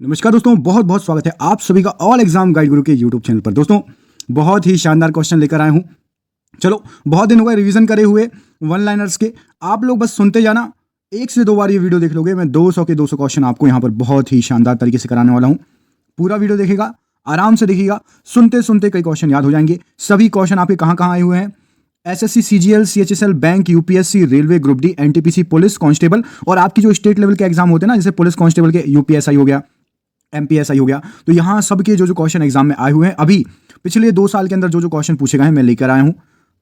नमस्कार दोस्तों, बहुत बहुत स्वागत है आप सभी का ऑल एग्जाम गाइड गुरु के यूट्यूब चैनल पर। दोस्तों बहुत ही शानदार क्वेश्चन लेकर आया हूं। चलो, बहुत दिन हो गए रिवीजन करे हुए वन लाइनर्स के। आप लोग बस सुनते जाना, 1 से 2 बार ये वीडियो देख लोगे। मैं 200 के 200 क्वेश्चन आपको यहाँ पर बहुत ही शानदार तरीके से कराने वाला हूँ। पूरा वीडियो देखेगा, आराम से देखिएगा, सुनते सुनते कई क्वेश्चन याद हो जाएंगे। सभी क्वेश्चन आपके कहाँ कहाँ आए हुए हैं? SSC, CGL, CHSL, bank, UPSC, railway, group D, NTPC, police constable और आपकी जो स्टेट लेवल के एग्जाम होते हैं ना, जैसे पुलिस कांस्टेबल के यूपीएसआई हो गया, एमपीएसआई हो गया। तो यहाँ सबके जो क्वेश्चन एग्जाम में आए हुए हैं, अभी पिछले 2 साल के अंदर जो क्वेश्चन पूछे गए हैं मैं लेकर आया हूँ।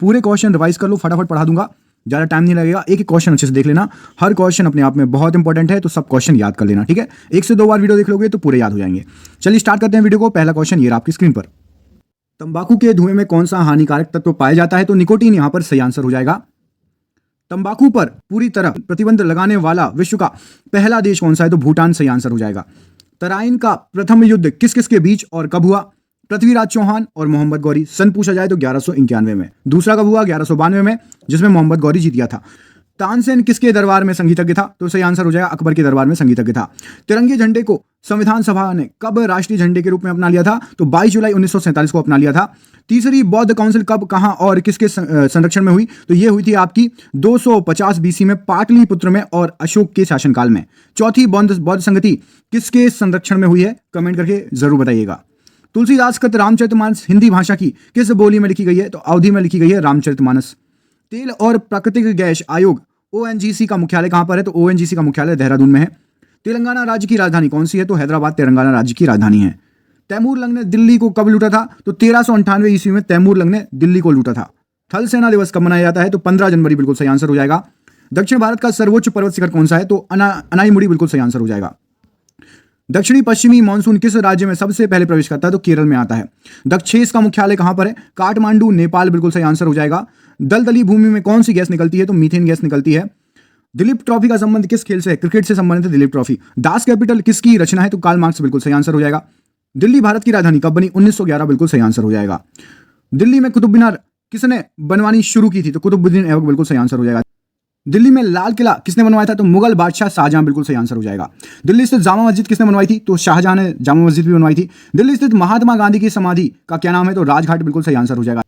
पूरे क्वेश्चन रिवाइज कर लो, फटाफट पढ़ा दूंगा, ज़्यादा टाइम नहीं लगेगा। एक एक क्वेश्चन अच्छे से देख लेना, हर क्वेश्चन अपने आप में बहुत इंपॉर्टेंट है, तो सब क्वेश्चन याद कर लेना, ठीक है। 1 से 2 बार वीडियो देख लोगे तो पूरे याद हो जाएंगे। चलिए स्टार्ट करते हैं वीडियो को। पहला क्वेश्चन ये रहा आपकी स्क्रीन पर। तंबाकू के धुएं में कौन सा हानिकारक तत्व पाया जाता है? तो निकोटीन यहाँ पर सही आंसर हो जाएगा। तंबाकू पर पूरी तरह प्रतिबंध लगाने वाला विश्व का पहला देश कौन सा है? तो भूटान सही आंसर हो जाएगा। तराइन का प्रथम युद्ध किस किस के बीच और कब हुआ? पृथ्वीराज चौहान और मोहम्मद गौरी। सन पूछा जाए तो 1191 में। दूसरा कब हुआ? 1192 में, जिसमें मोहम्मद गौरी जीत गया था। तानसेन किसके दरबार में संगीतज्ञ था? तो सही आंसर हो जाएगा, अकबर के दरबार में संगीतज्ञ था। तिरंगे झंडे को संविधान सभा ने कब राष्ट्रीय झंडे के रूप में अपना लिया था? तो 22 जुलाई 1947 को अपना लिया था। तीसरी बौद्ध काउंसिल कब, कहां और किसके संरक्षण में हुई? तो ये हुई थी आपकी 250 बीसी में पाटलिपुत्र में और अशोक के शासनकाल में। चौथी बौद्ध संगति किसके संरक्षण में हुई है? कमेंट करके जरूर बताइएगा। तुलसीदास कृत रामचरितमानस हिंदी भाषा की किस बोली में लिखी गई है? तो अवधी में लिखी गई है रामचरितमानस। तेल और प्राकृतिक गैस आयोग ओएनजीसी का मुख्यालय कहां पर है? तो ओएनजीसी का मुख्यालय देहरादून में है। तेलंगाना राज्य की राजधानी कौन सी है? तो हैदराबाद तेलंगाना राज्य की राजधानी है। तैमूर लंग ने दिल्ली को कब लूटा था? तो 1398 ईस्वी में तैमूर लंग ने दिल्ली को लूटा था। थल सेना दिवस कब मनाया जाता है? तो 15 जनवरी, बिल्कुल सही आंसर हो जाएगा। दक्षिण भारत का सर्वोच्च पर्वत शिखर कौन सा है? तो अनाईमुड़ी, बिल्कुल सही आंसर हो जाएगा। दक्षिणी पश्चिमी मानसून किस राज्य में सबसे पहले प्रवेश करता है? तो केरल में आता है। दक्षेस का मुख्यालय कहां पर है? काठमांडू, नेपाल, बिल्कुल सही आंसर हो जाएगा। दलदली भूमि में कौन सी गैस निकलती है? तो मीथेन गैस निकलती है। दिलीप ट्रॉफी का संबंध किस खेल से है? क्रिकेट से संबंधित है दिलीप ट्रॉफी। दास कैपिटल किसकी रचना है? तो कार्ल मार्क्स, बिल्कुल सही आंसर हो जाएगा। दिल्ली भारत की राजधानी कब बनी? 1911, बिल्कुल सही आंसर हो जाएगा। दिल्ली में कुतुब मीनार किसने बनवानी शुरू की थी? तो कुतुबुद्दीन ऐबक, बिल्कुल सही आंसर हो जाएगा। दिल्ली में लाल किला किसने बनवाया था? तो मुगल बादशाह शाहजहां, बिल्कुल सही आंसर हो जाएगा। दिल्ली स्थित जामा मस्जिद किसने बनवाई थी? तो शाहजहां ने जामा मस्जिद भी बनवाई थी। दिल्ली स्थित महात्मा गांधी की समाधि का क्या नाम है? तो राजघाट, बिल्कुल सही आंसर हो जाएगा।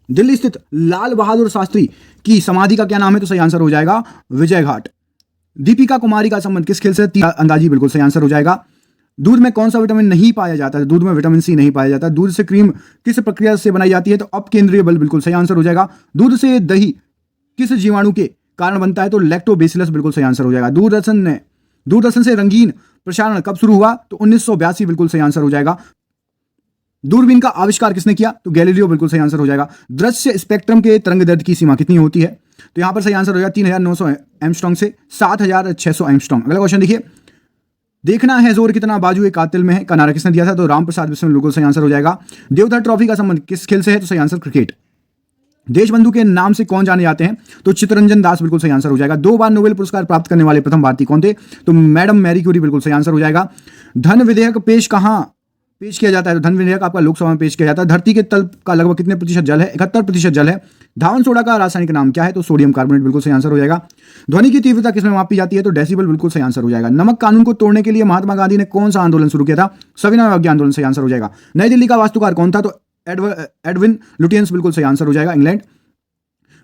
दिल्ली स्थित लाल बहादुर शास्त्री की समाधि का क्या नाम है? तो सही आंसर हो जाएगा विजय घाट। दीपिका कुमारी का संबंध किस खेल से? तीरंदाजी, बिल्कुल सही आंसर हो जाएगा। दूध में कौन सा विटामिन नहीं पाया जाता है? दूध में विटामिन सी नहीं पाया जाता। दूध से क्रीम किस प्रक्रिया से बनाई जाती है? तो अपकेंद्रीय बल, बिल्कुल सही आंसर हो जाएगा। दूध से दही किस जीवाणु के कारण बनता है? तो लैक्टोबैसिलस, बिल्कुल सही आंसर हो जाएगा। दूरदर्शन से रंगीन प्रसारण कब शुरू हुआ? तो 1982, बिल्कुल सही आंसर हो जाएगा। दूरबीन का आविष्कार किसने किया? तो गैलीलियो, बिल्कुल सही आंसर हो जाएगा। दृश्य स्पेक्ट्रम के तरंग दैर्ध्य की सीमा कितनी होती है? तो यहां पर सही आंसर हो जाएगा 3900 एंगस्ट्रॉम से 7600 एंगस्ट्रॉम। अगला क्वेश्चन देखिए। देखना है जोर कितना बाजू एक कातिल में है का नारा किसने दिया था? तो रामप्रसाद बिस्मिल, बिल्कुल सही आंसर हो जाएगा। देवधर ट्रॉफी का संबंध किस खेल से है? तो सही आंसर क्रिकेट। देशबंधु के नाम से कौन जाने जाते हैं? तो चित्तरंजन दास, बिल्कुल सही आंसर हो जाएगा। 2 बार नोबेल पुरस्कार प्राप्त करने वाले प्रथम भारतीय कौन थे? तो मैडम मैरी क्यूरी, बिल्कुल सही आंसर हो जाएगा। धन विधेयक पेश किया जाता है? तो धन विधेयक आपका लोकसभा में पेश किया जाता है। धरती के तल का लगभग कितने प्रतिशत जल है? 71% जल है। धावन सोडा का रासायनिक नाम क्या है? तो सोडियम कार्बोनेट, बिल्कुल सही आंसर हो जाएगा। ध्वनि की तीव्रता किसमें मापी जाती है? तो डेसिबल, बिल्कुल सही आंसर हो जाएगा। नमक कानून को तोड़ने के लिए महात्मा गांधी ने कौन सा आंदोलन शुरू किया था? सविनय अवज्ञा आंदोलन, सही आंसर हो जाएगा। नई दिल्ली का वास्तुकार कौन था? तो एडविन लुटियंस, बिल्कुल सही आंसर हो जाएगा, इंग्लैंड।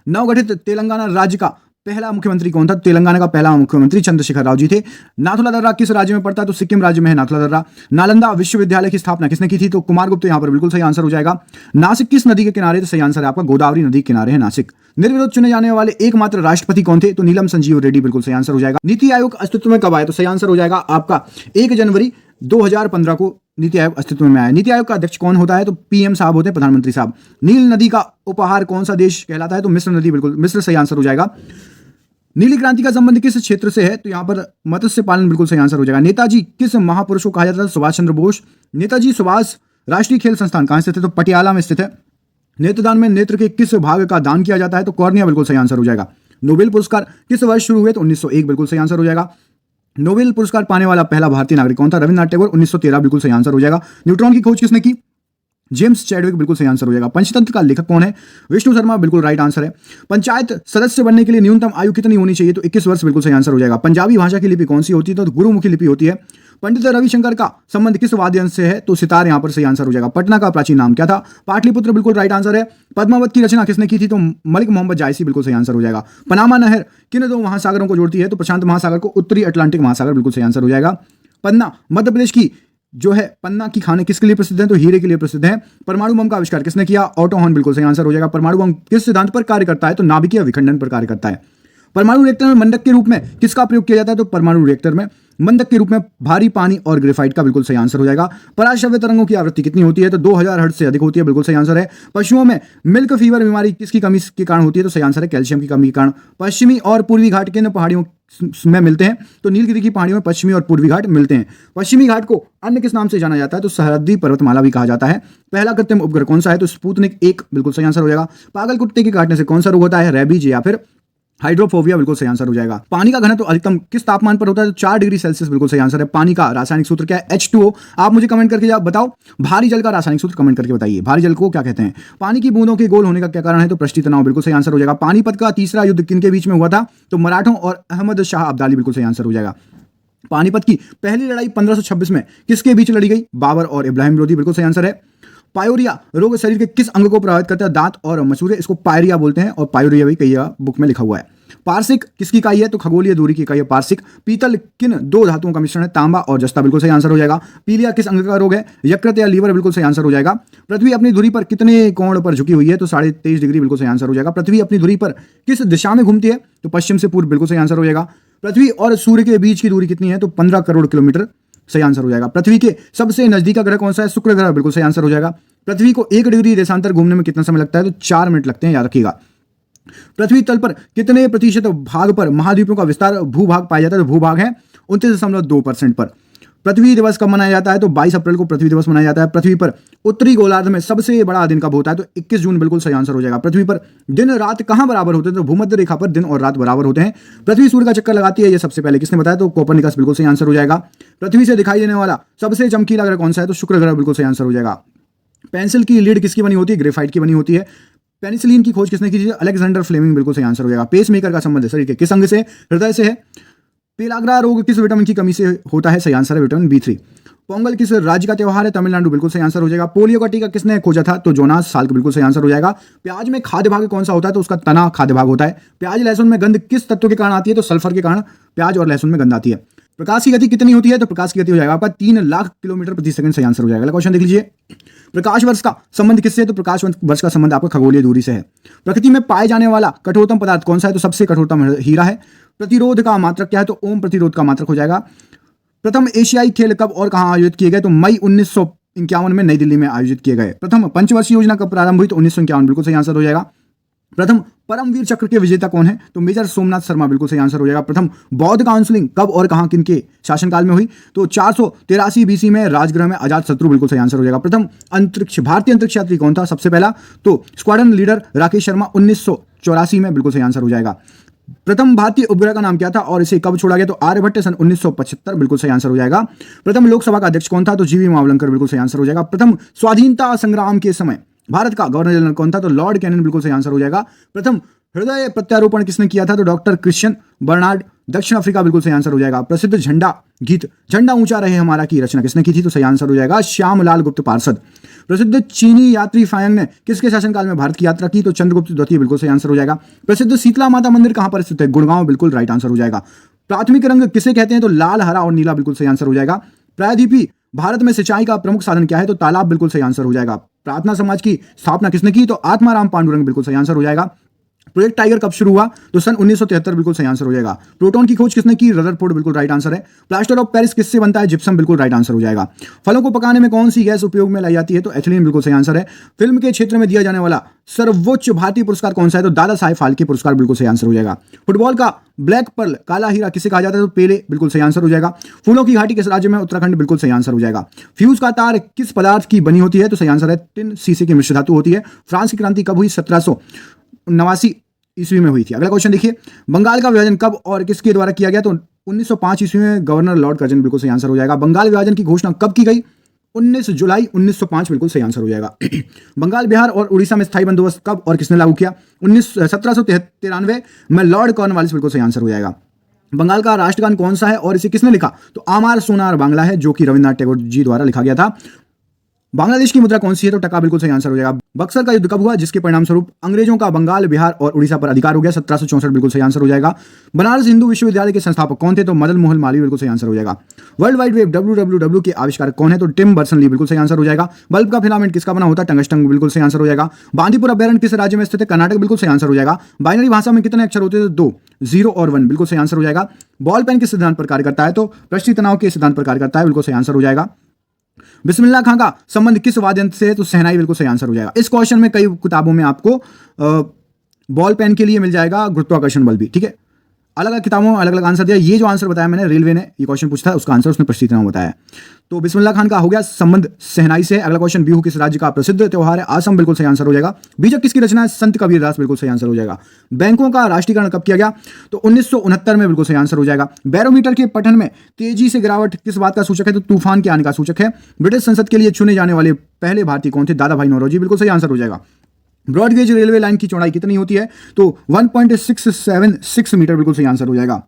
नवगठित तेलंगाना राज्य का पहला मुख्यमंत्री कौन था? तेलंगाना का पहला मुख्यमंत्री चंद्रशेखर राव जी थे। नाथुला दर्रा किस राज्य में पड़ता है? तो सिक्किम राज्य में है नाथुला दर्रा। नालंदा विश्वविद्यालय की स्थापना किसने की थी? तो कुमारगुप्त, यहाँ पर बिल्कुल सही आंसर हो जाएगा। नासिक किस नदी के किनारे? तो सही आंसर है आपका गोदावरी नदी के किनारे है नासिक। निर्विरोध चुने जाने वाले एकमात्र राष्ट्रपति कौन थे? तो नीलम संजीव रेड्डी, बिल्कुल सही आंसर हो जाएगा। नीति आयोग अस्तित्व में कब आया? तो सही आंसर हो जाएगा आपका 1 जनवरी 2015 को नीति आयोग अस्तित्व में आया। नीति आयोग का अध्यक्ष कौन होता है? तो पीएम साहब होते हैं, प्रधानमंत्री साहब। नील नदी का उपहार कौन सा देश कहलाता है? तो मिस्र नदी, बिल्कुल मिस्र सही आंसर हो जाएगा। नीली क्रांति का संबंध किस क्षेत्र से है? तो यहां पर मत्स्य पालन, बिल्कुल सही आंसर हो जाएगा। नेताजी किस महापुरुष को कहा जाता है? सुभाष चंद्र बोस। नेताजी सुभाष राष्ट्रीय खेल संस्थान कहां स्थित है? तो पटियाला में स्थित है। नेत्रदान में नेत्र के किस भाग का दान किया जाता है? तो कॉर्निया, बिल्कुल सही आंसर हो जाएगा। नोबेल पुरस्कार किस वर्ष शुरू हुए? तो 1901, बिल्कुल सही आंसर हो जाएगा। नोबेल पुरस्कार पाने वाला पहला भारतीय नागरिक कौन था? रविन्द्रनाथ टैगोर, 1913, बिल्कुल सही आंसर हो जाएगा। न्यूट्रॉन की खोज किसने की? जेम्स चैडविक, बिल्कुल सही आंसर हो जाएगा। पंचतंत्र का लेखक कौन है? विष्णु शर्मा, बिल्कुल राइट आंसर है। पंचायत सदस्य बनने के लिए न्यूनतम आयु कितनी होनी चाहिए? तो 21 वर्ष, बिल्कुल सही आंसर हो जाएगा। पंजाबी भाषा की लिपि कौन सी होती है? तो गुरुमुखी लिपि होती है। पंडित रविशंकर का संबंध किस वाद्य यंत्र से है? तो सितार यहाँ पर सही आंसर हो जाएगा। पटना का प्राचीन नाम क्या था? पाटलिपुत्र बिल्कुल राइट आंसर है। पद्मावत की रचना किसने की थी? तो मलिक मोहम्मद जायसी बिल्कुल सही आंसर हो जाएगा। पनामा नहर किन दो महासागरों को जोड़ती है? तो प्रशांत महासागर को उत्तरी अटलांटिक महासागर बिल्कुल सही आंसर हो जाएगा। पन्ना मध्य प्रदेश की जो है, पन्ना की खाने किसके लिए प्रसिद्ध है? तो हीरे के लिए प्रसिद्ध है। परमाणु बम का आविष्कार किसने किया? ऑटो हॉर्न बिल्कुल सही आंसर हो जाएगा। परमाणु बम किस सिद्धांत पर कार्य करता है? तो नाभिकीय विखंडन पर कार्य करता है। परमाणु रिएक्टर में मंडक के रूप में किसका प्रयोग किया जाता है? तो परमाणु रिएक्टर में मंडक के रूप में भारी पानी और ग्रेफाइट का बिल्कुल सही आंसर हो जाएगा। पराश्रव्य तरंगों की आवृत्ति कितनी होती है? तो 2000 हर्ट्ज से अधिक होती है, बिल्कुल सही आंसर है। पशुओं में मिल्क फीवर बीमारी किसकी कमी के कारण होती है? तो सही आंसर है कैल्शियम की कमी के कारण। पश्चिमी और पूर्वी घाट किन पहाड़ियों में मिलते हैं? तो नीलगिरी की पहाड़ियों में पश्चिमी और पूर्वी घाट मिलते हैं। पश्चिमी घाट को अन्य किस नाम से जाना जाता है? तो सरहदी पर्वतमाला भी कहा जाता है। पहला कृत्रिम उपग्रह कौन सा है? तो स्पुतनिक 1 बिल्कुल सही आंसर हो जाएगा। पागल कुत्ते के काटने से कौन सा रोग होता है? रेबीज या फिर हाइड्रोफोबिया बिल्कुल सही आंसर हो जाएगा। पानी का घनत्व अधिकतम किस तापमान पर होता है? तो 4 डिग्री सेल्सियस बिल्कुल सही आंसर है। पानी का रासायनिक सूत्र क्या है? H2O। आप मुझे कमेंट करके बताओ, भारी जल का रासायनिक सूत्र कमेंट करके बताइए, भारी जल को क्या कहते हैं? पानी की बूंदों के गोल होने का क्या कारण है? तो पृष्ठीय तनाव बिल्कुल सही आंसर हो जाएगा। पानीपत का तीसरा युद्ध किनके बीच में हुआ था? तो मराठों और अहमद शाह अब्दाली बिल्कुल सही आंसर हो जाएगा। पानीपत की पहली लड़ाई 1526 में किसके बीच लड़ी गई? बाबर और इब्राहिम लोधी बिल्कुल सही आंसर है। पायोरिया रोग शरीर के किस अंग को प्रभावित करता है? दांत और मसूड़े, इसको पायरिया बोलते हैं और पायोरिया भी कई बुक में लिखा हुआ है। पारसिक किसकी इकाई है? तो खगोलीय दूरी की इकाई है पारसिक। पीतल किन दो धातुओं का मिश्रण है? तांबा और जस्ता बिल्कुल सही आंसर हो जाएगा। पीलिया किस अंग का रोग है? यकृत या लीवर बिल्कुल सही आंसर हो जाएगा। पृथ्वी अपनी धुरी पर कितने कोण पर झुकी हुई है? तो 23.5 डिग्री बिल्कुल सही आंसर हो जाएगा। पृथ्वी अपनी धुरी पर किस दिशा में घूमती है? तो पश्चिम से पूर्व बिल्कुल सही आंसर हो जाएगा। पृथ्वी और सूर्य के बीच की दूरी कितनी है? तो 15 करोड़ किलोमीटर सही आंसर हो जाएगा। पृथ्वी के सबसे नजदीक का ग्रह कौन सा है? शुक्र ग्रह बिल्कुल सही आंसर हो जाएगा। पृथ्वी को 1 डिग्री देशांतर घूमने में कितना समय लगता है? तो 4 मिनट लगते हैं, याद रखिएगा। पृथ्वी तल पर कितने प्रतिशत भाग पर महाद्वीपों का विस्तार भूभाग पाया जाता है? तो भूभाग है 29.2% पर। पृथ्वी दिवस कब मनाया जाता है? तो 22 अप्रैल को पृथ्वी दिवस मनाया जाता है। पृथ्वी पर उत्तरी गोलार्ध में सबसे बड़ा दिन कब होता है? तो 21 जून बिल्कुल सही आंसर हो जाएगा। पृथ्वी पर दिन रात कहां बराबर होते हैं? तो भूमध्य रेखा पर दिन और रात बराबर होते हैं। पृथ्वी सूर्य का चक्कर लगाती है, ये सबसे पहले किसने बताया? तो कोपरनिकस बिल्कुल सही आंसर हो जाएगा। पृथ्वी से दिखाई देने वाला सबसे चमकीला ग्रह कौन सा है? तो शुक्र ग्रह बिल्कुल सही आंसर हो जाएगा। पेंसिल की लीड किसकी बनी होती है? ग्रेफाइट की बनी होती है। पेनिसिलिन की खोज किसने की थी? अलेक्जेंडर फ्लेमिंग बिल्कुल सही आंसर हो जाएगा। पेसमेकर का संबंध शरीर के किस अंग से? हृदय से है। पेलाग्रा रोग किस विटामिन की कमी से होता है? सही आंसर है विटामिन B3। पोंगल किस राज्य का त्योहार है? तमिलनाडु बिल्कुल सही आंसर हो जाएगा। पोलियो का टीका किसने खोजा था? तो जोनास साल्क बिल्कुल सही आंसर हो जाएगा। प्याज में खाद्य भाग कौन सा होता है? तो उसका तना खाद्य भाग होता है। प्याज लहसुन में गंध किस तत्व के कारण आती है? तो सल्फर के कारण प्याज और लहसुन में गंध आती है। प्रकाश की गति कितनी होती है? तो प्रकाश की गति हो जाएगा आपका 3 लाख किलोमीटर प्रति सेकंड, सही आंसर हो जाएगा। अगला क्वेश्चन देख लीजिए। प्रकाश वर्ष का संबंध किससे है? तो प्रकाश वर्ष का संबंध आपका खगोलीय दूरी से है। प्रकृति में पाए जाने वाला कठोरतम पदार्थ कौन सा है? तो सबसे कठोरतम हीरा है। प्रतिरोध का मात्रक क्या है? तो ओम प्रतिरोध का मात्रक हो जाएगा। प्रथम एशियाई खेल कब और कहां आयोजित किए गए? तो मई 1951 में नई दिल्ली में आयोजित किए गए। प्रथम पंचवर्षीय योजना कब प्रारंभ हुई? तो 1951 बिल्कुल सही आंसर हो जाएगा। प्रथम परमवीर चक्र के विजेता कौन है? तो मेजर सोमनाथ शर्मा बिल्कुल सही आंसर हो जाएगा। प्रथम बौद्ध काउंसलिंग कब और कहां किनके शासनकाल में हुई? तो 483 BC में राजगृह में अजात शत्रु बिल्कुल सही आंसर हो जाएगा। प्रथम भारतीय अंतरिक्ष यात्री कौन था? सबसे पहला तो स्क्वाड्रन लीडर राकेश शर्मा 1984 में बिल्कुल सही आंसर हो जाएगा। प्रथम भारतीय उपग्रह का नाम क्या था और इसे कब छोड़ा गया? तो आर्यभट्ट सन 1975 बिल्कुल सही आंसर हो जाएगा। प्रथम लोकसभा का अध्यक्ष कौन था? तो जीवी मावलंकर बिल्कुल सही आंसर हो जाएगा। प्रथम स्वाधीनता संग्राम के समय भारत का गवर्नर जनरल कौन था? तो लॉर्ड कैनिंग बिल्कुल सही आंसर हो जाएगा। प्रथम हृदय प्रत्यारोपण किसने किया था? तो डॉक्टर क्रिश्चियन बर्नार्ड, दक्षिण अफ्रीका बिल्कुल सही आंसर हो जाएगा। प्रसिद्ध झंडा गीत झंडा ऊंचा रहे हमारा की रचना किसने की थी? तो सही आंसर हो जाएगा श्यामलाल गुप्त पार्षद। प्रसिद्ध चीनी यात्री फायांग ने किसके शासनकाल में भारत की यात्रा की? तो चंद्रगुप्त द्वितीय बिल्कुल सही आंसर हो जाएगा। प्रसिद्ध शीतला माता मंदिर कहां पर स्थित है? गुड़गांव बिल्कुल राइट आंसर हो जाएगा। प्राथमिक रंग किसे कहते हैं? तो लाल, हरा और नीला बिल्कुल सही आंसर हो जाएगा। प्रायद्वीपीय भारत में सिंचाई का प्रमुख साधन क्या है? तो तालाब बिल्कुल सही आंसर हो जाएगा। प्रार्थना समाज की स्थापना किसने की? तो आत्माराम पांडुरंग बिल्कुल सही आंसर हो जाएगा। प्रोजेक्ट टाइगर कब शुरू हुआ? तो सन 1973 बिल्कुल सही आंसर हो जाएगा। प्रोटॉन की खोज किसने की? रदरफोर्ड बिल्कुल राइट आंसर है। प्लास्टर ऑफ पेरिस किससे बनता है? जिप्सम बिल्कुल राइट आंसर हो जाएगा। फलों को पकाने में कौन सी गैस उपयोग में लाई जाती है? तो एथिलीन बिल्कुल सही आंसर है। फिल्म के क्षेत्र में दिया जाने वाला सर्वोच्च भारतीय पुरस्कार कौन सा है? तो दादा साहेब फाल्के पुरस्कार बिल्कुल सही आंसर हो जाएगा। फुटबॉल का ब्लैक पर्ल काला हीरा किसे कहा जाता है? तो पेले बिल्कुल सही आंसर हो जाएगा। फूलों की घाटी किस राज्य में? उत्तराखंड बिल्कुल सही आंसर हो जाएगा। फ्यूज का तार किस पदार्थ की बनी होती है? तो सही आंसर है टिन सीसे की मिश्र धातु होती है। फ्रांस की क्रांति कब हुई? 1789 ईस्वी में हुई थी। अगला क्वेश्चन देखिए। बंगाल का विभाजन कब और किसके द्वारा किया गया? तो 1905 ईस्वी में गवर्नर लॉर्ड कर्जन बिल्कुल सही आंसर हो जाएगा। बंगाल विभाजन की घोषणा कब की गई? 19 जुलाई 1905 बिल्कुल सही आंसर हो जाएगा। बंगाल, बिहार और उड़ीसा में स्थायी बंदोबस्त कब और किसने लागू किया? 1793 में लॉर्ड कॉर्नवालिस बिल्कुल सही आंसर हो जाएगा। बंगाल का राष्ट्रगान कौन सा है और इसे किसने लिखा? तो आमार सोनार बांग्ला है, जो कि रविन्द्रनाथ टैगोर जी द्वारा लिखा गया था। बांग्लादेश की मुद्रा कौन सी है? तो टका बिल्कुल सही आंसर हो जाएगा। बक्सर का युद्ध कब हुआ, जिसके परिणाम स्वरूप अंग्रेजों का बंगाल, बिहार और उड़ीसा पर अधिकार हो गया? 1764 बिल्कुल सही आंसर हो जाएगा। बनारस हिंदू विश्वविद्यालय के संस्थापक कौन थे? तो मदन मोहन मालवीय बिल्कुल सही आंसर हो जाएगा। वर्ल्ड वाइड वेब WWW के आविष्कारक कौन है? तो टिम बर्सन ली बिल्कुल सही आंसर हो जाएगा। बल्ब का फिलामेंट किसका बना होता है? टंगस्टन बिल्कुल सही आंसर हो जाएगा। बांदीपुर अभ्यारण्य किस राज्य में स्थित है? कर्नाटक बिल्कुल सही आंसर हो जाएगा। बाइनरी भाषा में कितने अक्षर होते हैं? 2, 0 और 1 बिल्कुल सही आंसर हो जाएगा। बॉल पेन किस सिद्धांत पर कार्य करता है? तो पृष्ठीय तनाव के सिद्धांत पर कार्य करता है, बिल्कुल सही आंसर हो जाएगा। बिस्मिल्लाह खां का संबंध किस वाद्य यंत्र से है? तो शहनाई बिल्कुल सही आंसर हो जाएगा। इस क्वेश्चन में कई किताबों में आपको बॉल पेन के लिए मिल जाएगा गुरुत्वाकर्षण बल भी, ठीक है। अलग अलग किताबों में अलग अलग आंसर दिया। ये जो आंसर बताया मैंने, रेलवे ने ये क्वेश्चन पूछा था, उसका आंसर उसने पृष्ठीय तनाव बताया। तो बिस्मिल्लाह खान का हो गया संबंध शहनाई से। अगला क्वेश्चन, बिहू किस राज्य का प्रसिद्ध त्योहार है? असम बिल्कुल सही आंसर हो जाएगा। बीजक किसकी रचना है? संत कबीरदास बिल्कुल सही आंसर हो जाएगा। बैंकों का राष्ट्रीयकरण कब किया गया? तो 1969 में बिल्कुल सही आंसर हो जाएगा। बैरोमीटर के पठन में तेजी से गिरावट किस बात का सूचक है? तो तूफान के आने का सूचक है। ब्रिटिश संसद के लिए चुने जाने वाले पहले भारतीय कौन थे? दादा भाई नौरोजी बिल्कुल सही आंसर हो जाएगा। ब्रॉडगेज रेलवे लाइन की चौड़ाई कितनी होती है? तो 1.676 मीटर बिल्कुल सही आंसर हो जाएगा।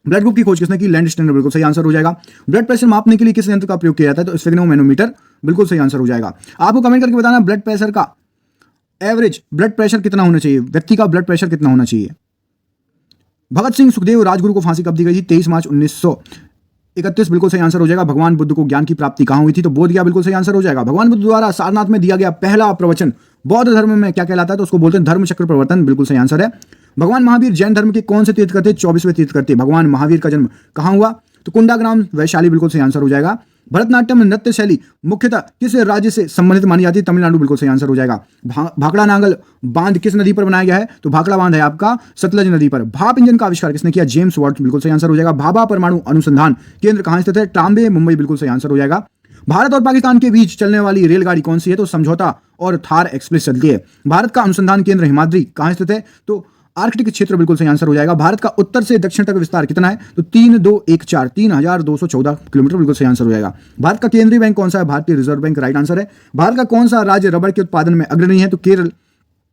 ब्लड ग्रुप की खोज किसने की? लैंडस्टेनर बिल्कुल सही आंसर हो जाएगा। ब्लड प्रेशर मापने के लिए किस यंत्र का प्रयोग किया जाता है? तो स्फिग्नोमेनोमीटर बिल्कुल सही आंसर हो जाएगा। आपको कमेंट करके बताना ब्लड प्रेशर का एवरेज ब्लड प्रेशर कितना होना चाहिए, व्यक्ति का ब्लड प्रेशर कितना होना चाहिए। भगत सिंह सुखदेव राजगुरु को फांसी कब दी गई थी? 23 मार्च 1931 बिल्कुल सही आंसर हो जाएगा। भगवान बुद्ध को ज्ञान की प्राप्ति कहां हुई थी? तो बोध गया बिल्कुल सही आंसर हो जाएगा। भगवान बुद्ध द्वारा सारनाथ में दिया गया पहला प्रवचन बौद्ध धर्म में क्या कहलाता है? तो उसको बोलते हैं धर्म चक्र प्रवर्तन, बिल्कुल सही आंसर है। भगवान महावीर जैन धर्म के कौन से तीर्थकर थे? 24वें तीर्थकर थे। भगवान महावीर का जन्म कहां हुआ? तो कुंडाग्राम वैशाली बिल्कुल सही आंसर हो जाएगा। भरतनाट्यम नृत्य शैली मुख्यतः किस राज्य से संबंधित मानी जाती है? तमिलनाडु बिल्कुल सही आंसर हो जाएगा। भाखड़ा नांगल बांध किस नदी पर बनाया गया है? तो भाखड़ा बांध है आपका सतलज नदी पर। भाप इंजन का आविष्कार किसने किया? जेम्स वाट बिल्कुल सही आंसर हो जाएगा। भाभा परमाणु अनुसंधान केंद्र कहां स्थित है? ट्राम्बे मुंबई बिल्कुल सही आंसर हो जाएगा। भारत और पाकिस्तान के बीच चलने वाली रेलगाड़ी कौन सी है? तो समझौता और थार एक्सप्रेस चलती है। भारत का अनुसंधान केंद्र हिमाद्री कहां स्थित है? तो आर्कटिक क्षेत्र बिल्कुल सही आंसर हो जाएगा। भारत का उत्तर से दक्षिण तक विस्तार कितना है? तो 3214 3214 किलोमीटर बिल्कुल सही आंसर हो जाएगा। भारत का केंद्रीय बैंक कौन सा है? भारतीय रिजर्व बैंक राइट आंसर है। भारत का कौन सा राज्य रबड़ के उत्पादन में अग्रणी है? तो केरल।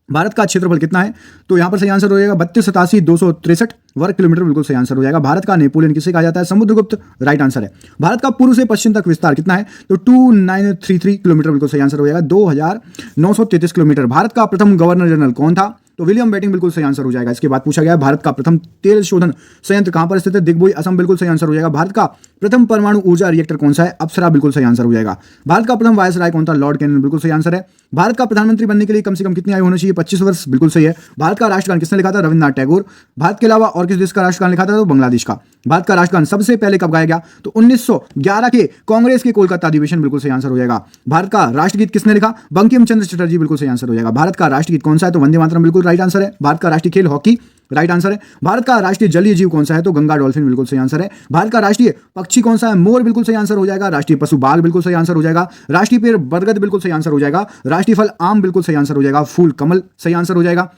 भारत का क्षेत्रफल कितना है? तो यहां पर सही आंसर हो जाएगा 3287,263 वर्ग किलोमीटर बिल्कुल सही आंसर हो जाएगा। भारत का नेपोलियन किसे कहा जाता है? समुद्रगुप्त राइट आंसर है। भारत का पूर्व से पश्चिम तक विस्तार कितना है? तो 2933 किलोमीटर बिल्कुल सही आंसर हो जाएगा। 2933 किलोमीटर। भारत का प्रथम गवर्नर जनरल कौन था? तो विलियम बेटिंग बिल्कुल सही आंसर हो जाएगा। इसके बाद पूछा गया भारत का प्रथम तेल शोधन संयंत्र कहां पर स्थित है? दिग्बोई असम बिल्कुल सही आंसर हो जाएगा। भारत का प्रथम परमाणु ऊर्जा रिएक्टर कौन सा है? अप्सरा बिल्कुल सही आंसर हो जाएगा। भारत का प्रथम वायसराय कौन था? लॉर्ड कैनिंग बिल्कुल सही आंसर है। भारत का प्रधानमंत्री बनने के लिए कम से कम कितनी आयु होनी चाहिए? 25 वर्ष बिल्कुल सही है। भारत का राष्ट्रगान किसने लिखा था? रविन्द्रनाथ टैगोर। भारत के अलावा और किस देश का राष्ट्रगान लिखा था? तो बांग्लादेश का। भारत का राष्ट्रगान सबसे पहले कब गाया गया? तो 1911 के कांग्रेस के कोलकाता अधिवेशन बिल्कुल सही आंसर हो जाएगा। भारत का राष्ट्रगीत किसने लिखा? बंकिम चंद्र चटर्जी बिल्कुल सही आंसर हो जाएगा। भारत का राष्ट्रगीत कौन सा है? तो वंदे मातरम बिल्कुल राइट आंसर है। भारत का राष्ट्रीय खेल हॉकी राइट आंसर है। भारत का राष्ट्रीय जलीय जीव कौन सा है? तो गंगा डॉल्फिन बिल्कुल सही आंसर है। भारत का राष्ट्रीय पक्षी कौन सा है? मोर बिल्कुल सही आंसर हो जाएगा। राष्ट्रीय पशु बाघ बिल्कुल सही आंसर हो जाएगा। राष्ट्रीय पेड़ बरगद बिल्कुल सही आंसर हो जाएगा। राष्ट्रीय फल आम बिल्कुल सही आंसर हो जाएगा। फूल कमल सही आंसर हो जाएगा।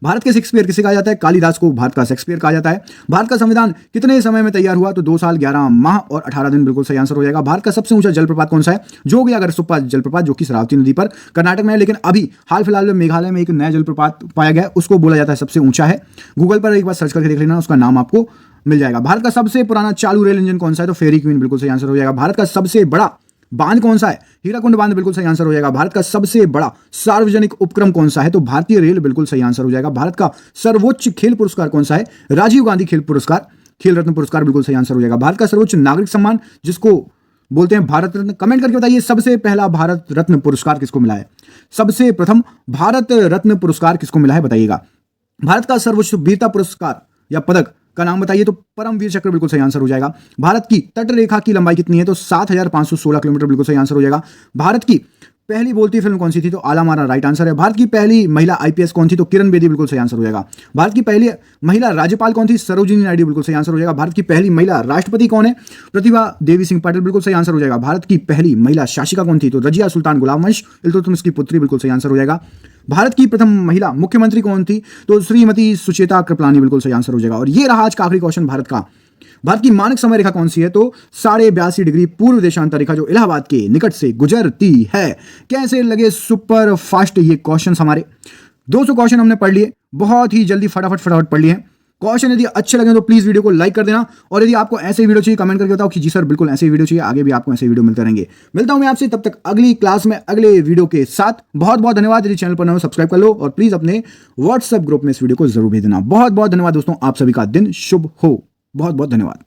भारत के शेक्सपियर किसे कहा जाता है? कालिदास को भारत का शेक्सपियर कहा जाता है। भारत का संविधान कितने समय में तैयार हुआ? तो 2 साल 11 माह और 18 दिन बिल्कुल सही आंसर हो जाएगा। भारत का सबसे ऊंचा जलप्रपात कौन सा है? जोगियागर सुप्पा जलप्रपात, जो कि शरावती नदी पर कर्नाटक में है। लेकिन अभी हाल फिलहाल में मेघालय में एक नया जलप्रपात पाया गया है, उसको बोला जाता है सबसे ऊंचा है। गूगल पर एक बार सर्च करके देख लेना, उसका नाम आपको मिल जाएगा। भारत का सबसे पुराना चालू रेल इंजन कौन सा है? तो फेरी क्वीन बिल्कुल सही आंसर हो जाएगा। भारत का सबसे बड़ा बांध कौन सा है? हीराकुंड बांध बिल्कुल सही आंसर हो जाएगा। भारत का सबसे बड़ा सार्वजनिक उपक्रम कौन सा है? तो भारतीय रेल बिल्कुल सही आंसर हो जाएगा। भारत का सर्वोच्च खेल पुरस्कार कौन सा है? राजीव गांधी खेल पुरस्कार, खेल रत्न पुरस्कार बिल्कुल सही आंसर हो जाएगा। भारत का सर्वोच्च नागरिक सम्मान जिसको बोलते हैं भारत रत्न, कमेंट करके बताइए सबसे पहला भारत रत्न पुरस्कार किसको मिला है? सबसे प्रथम भारत रत्न पुरस्कार किसको मिला है बताइएगा। भारत का सर्वोच्च वीरता पुरस्कार या पदक का नाम बताइए। तो परमवीर चक्र बिल्कुल सही आंसर हो जाएगा। भारत की तट रेखा की लंबाई कितनी है? तो 7516 किलोमीटर बिल्कुल सही आंसर हो जाएगा। भारत की पहली बोलती फिल्म कौन सी थी? तो आला मारा राइट आंसर है। भारत की पहली महिला आईपीएस कौन थी? तो किरण बेदी बिल्कुल सही आंसर हो जाएगा। भारत की पहली महिला राज्यपाल कौन थी? सरोजिनी नायडू बिल्कुल सही आंसर हो जाएगा। भारत की पहली महिला राष्ट्रपति कौन है? प्रतिभा देवी सिंह पाटिल बिल्कुल सही आंसर हो जाएगा। भारत की पहली महिला शासिका कौन थी? तो रजिया सुल्तान गुलाम वंश इल्तुतमिश की पुत्री बिल्कुल सही आंसर हो जाएगा। भारत की प्रथम महिला मुख्यमंत्री कौन थी? तो श्रीमती सुचेता कृपलानी बिल्कुल सही आंसर हो जाएगा। और ये रहा आज का आखिरी क्वेश्चन भारत का। भारत की मानक समय रेखा कौन सी है? तो 82.5 डिग्री पूर्व देशांतर रेखा, जो इलाहाबाद के निकट से गुजरती है। कैसे लगे सुपर फास्ट ये क्वेश्चन? हमारे 200 क्वेश्चन हमने पढ़ लिए, बहुत ही जल्दी फटाफट पढ़ लिए। क्वेश्चन यदि अच्छे लगे तो प्लीज वीडियो को लाइक कर देना, और यदि आपको ऐसे ही वीडियो चाहिए कमेंट करके बताओ कि जी सर बिल्कुल ऐसे ही वीडियो चाहिए, आगे भी आपको ऐसे वीडियो मिलते रहेंगे। मिलता हूं मैं आपसे तब तक अगली क्लास में अगले वीडियो के साथ। बहुत बहुत धन्यवाद। यदि चैनल पर नए हो सब्सक्राइब कर लो और प्लीज अपने व्हाट्सएप ग्रुप में इस वीडियो को जरूर भेज देना। बहुत बहुत धन्यवाद दोस्तों, आप सभी का दिन शुभ हो। बहुत बहुत धन्यवाद।